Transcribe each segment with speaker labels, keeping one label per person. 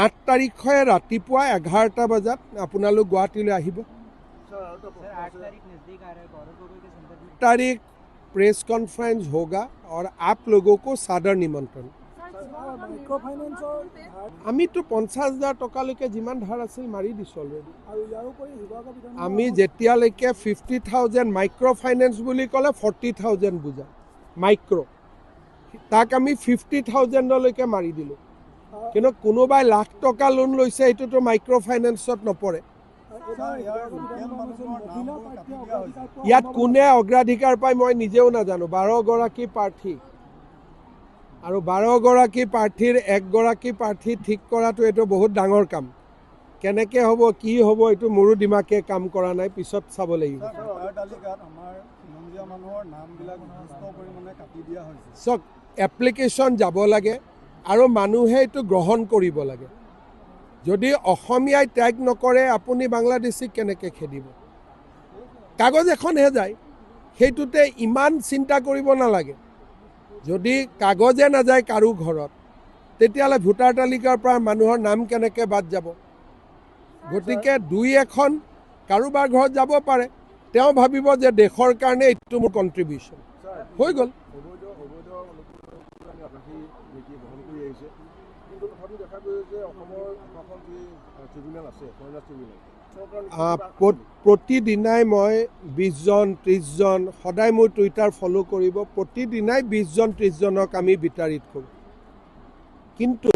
Speaker 1: 8 তাৰিখে ৰাতিপুৱা 11টা বজাত আপোনালোক গুৱাহাটীলৈ আহিব। 8 तारीख प्रेस कॉन्फ्रेंस होगा और आप लोगों को सादर निमंत्रण। আমি তো 50,000 টকালৈকে যিমান ধাৰ আছিল মাৰি দিছো অলৰেডি। আমি যেতিয়ালৈকে 50,000 মাইক্ৰ' ফাইনেন্স বুলি ক'লে 40,000 বুজা মাইক্ৰ', তাক আমি 50,000লৈকে মাৰি দিলোঁ। কিন্তু কোনোবাই লাখ টকা লোন লৈছে এইটোতো মাইক্ৰ' ফাইনেন্সত নপৰে। ইয়াত কোনে অগ্ৰাধিকাৰ পায় মই নিজেও নাজানো। 12গৰাকী প্ৰাৰ্থী আৰু 12গৰাকী প্ৰাৰ্থীৰ 1গৰাকী প্ৰাৰ্থী ঠিক কৰাটো এইটো বহুত ডাঙৰ কাম। কেনেকৈ হ'ব কি হ'ব এইটো মোৰো দিমাগে কাম কৰা নাই, পিছত চাব লাগিব। চাওক, এপ্লিকেশ্যন যাব লাগে আৰু মানুহে এইটো গ্ৰহণ কৰিব লাগে। যদি অসমীয়াই ত্যাগ নকৰে আপুনি বাংলাদেশীক কেনেকৈ খেদিব? কাগজ এখনহে যায়, সেইটোতে ইমান চিন্তা কৰিব নালাগে। যদি কাগজে নাযায় কাৰো ঘৰত, তেতিয়াহ'লে ভোটাৰ তালিকাৰ পৰা মানুহৰ নাম কেনেকৈ বাদ যাব? গতিকে 2-1খন কাৰোবাৰ ঘৰত যাব পাৰে, তেওঁ ভাবিব যে দেশৰ কাৰণে এইটো মোৰ কণ্ট্ৰিবিউশ্যন হৈ গ'ল। প্ৰতিদিনাই মই 20 জন 30 জন সদায় মোৰ টুইটাৰ ফ'ল' কৰিব, প্ৰতিদিনাই 20 জন 30 জনক আমি বিতাড়িত কৰোঁ। কিন্তু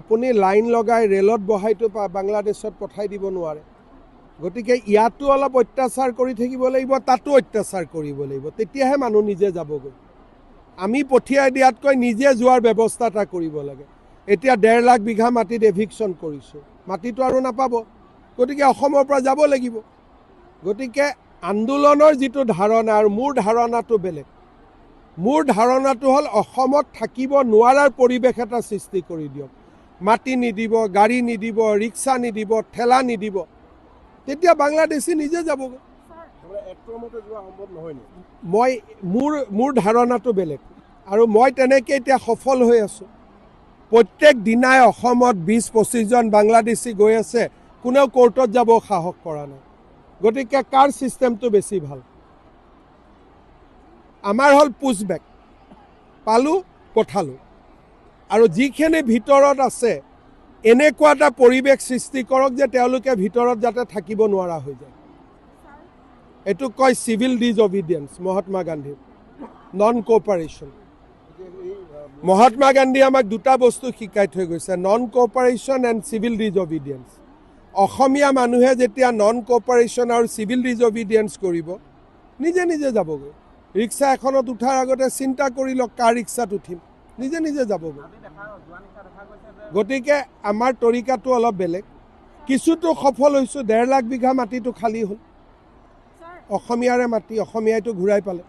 Speaker 1: আপুনি লাইন লগাই ৰেলত বহাইতো বাংলাদেশত পঠাই দিব নোৱাৰে। গতিকে ইয়াতো অলপ অত্যাচাৰ কৰি থাকিব লাগিব, তাতো অত্যাচাৰ কৰিব লাগিব, তেতিয়াহে মানুহ নিজে যাবগৈ। আমি পঠিয়াই দিয়াতকৈ নিজে যোৱাৰ ব্যৱস্থা এটা কৰিব লাগে। এতিয়া 1.5 লাখ বিঘা মাটিত এভিকশ্যন কৰিছোঁ, মাটিটো আৰু নাপাব। গতিকে অসমৰ পৰা যাব লাগিব। গতিকে আন্দোলনৰ যিটো ধাৰণা আৰু মোৰ ধাৰণাটো বেলেগ। মোৰ ধাৰণাটো হ'ল অসমত থাকিব নোৱাৰাৰ পৰিৱেশ এটা সৃষ্টি কৰি দিয়ক। মাটি নিদিব, গাড়ী নিদিব, ৰিক্সা নিদিব, ঠেলা নিদিব, তেতিয়া বাংলাদেশী নিজে যাবগৈ। মোৰ ধাৰণাটো বেলেগ আৰু মই তেনেকৈ এতিয়া সফল হৈ আছোঁ। প্ৰত্যেক দিনাই অসমত 20-25 জন বাংলাদেশী গৈ আছে, কোনেও কোৰ্টত যাব সাহস কৰা নাই। গতিকে কাৰ ছিষ্টেমটো বেছি ভাল? আমাৰ হ'ল পুছবেক, পালোঁ পঠালোঁ। আৰু যিখিনি ভিতৰত আছে এনেকুৱা এটা পৰিৱেশ সৃষ্টি কৰক যে তেওঁলোকে ভিতৰত যাতে থাকিব নোৱাৰা হৈ যায়। এইটো কয় চিভিল ডিজঅবিডিয়েঞ্চ, মহাত্মা গান্ধীৰ নন কোঅপাৰেশ্যন। মহাত্মা গান্ধীয়ে আমাক দুটা বস্তু শিকাই থৈ গৈছে, নন কোঅপাৰেশ্যন এণ্ড চিভিল ডিজঅবিডিয়েঞ্চ। অসমীয়া মানুহে যেতিয়া নন কোঅপাৰেশ্যন আৰু চিভিল ডিজঅবিডিয়েঞ্চ কৰিব, নিজে নিজে যাবগৈ। ৰিক্সা এখনত উঠাৰ আগতে চিন্তা কৰি লওক কাৰ ৰিক্সাত উঠিম, নিজে নিজে যাবগৈ। গতিকে আমাৰ তৰিকাটো অলপ বেলেগ। কিছুতো সফল হৈছোঁ, 1.5 লাখ বিঘা মাটিটো খালী হ'ল, অসমীয়াৰে মাটি, অসমীয়াইটো ঘূৰাই পালে।